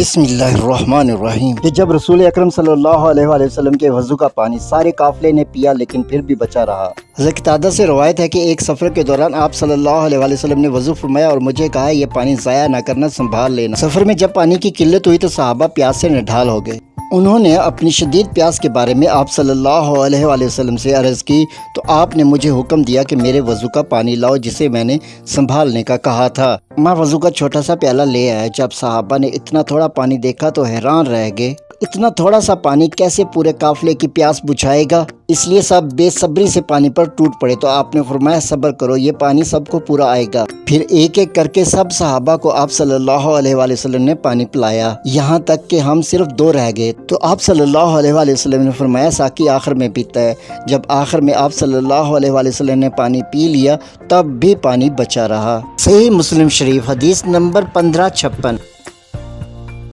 بسم اللہ الرحمن الرحیم۔ کہ جب رسول اکرم صلی اللہ علیہ وآلہ وسلم کے وضو کا پانی سارے قافلے نے پیا لیکن پھر بھی بچا رہا۔ حضرت قتادہ سے روایت ہے کہ ایک سفر کے دوران آپ صلی اللہ علیہ وآلہ وسلم نے وضو فرمایا اور مجھے کہا یہ پانی ضائع نہ کرنا، سنبھال لینا۔ سفر میں جب پانی کی قلت ہوئی تو صحابہ پیاس سے نڈھال ہو گئے۔ انہوں نے اپنی شدید پیاس کے بارے میں آپ صلی اللہ علیہ وآلہ وسلم سے عرض کی تو آپ نے مجھے حکم دیا کہ میرے وضو کا پانی لاؤ جسے میں نے سنبھالنے کا کہا تھا۔ میں وضو کا چھوٹا سا پیالہ لے آیا۔ جب صحابہ نے اتنا تھوڑا پانی دیکھا تو حیران رہ گئے۔ اتنا تھوڑا سا پانی کیسے پورے قافلے کی پیاس بجھائے گا؟ اس لیے سب بے صبری سے پانی پر ٹوٹ پڑے تو آپ نے فرمایا صبر کرو، یہ پانی سب کو پورا آئے گا۔ پھر ایک ایک کر کے سب صحابہ کو آپ صلی اللہ علیہ وآلہ وسلم نے پانی پلایا، یہاں تک کہ ہم صرف 2 رہ گئے تو آپ صلی اللہ علیہ وآلہ وسلم نے فرمایا ساقی آخر میں پیتا ہے۔ جب آخر میں آپ صلی اللہ علیہ وآلہ وسلم نے پانی پی لیا تب بھی پانی بچا رہا۔ صحیح مسلم شریف حدیث نمبر 1556۔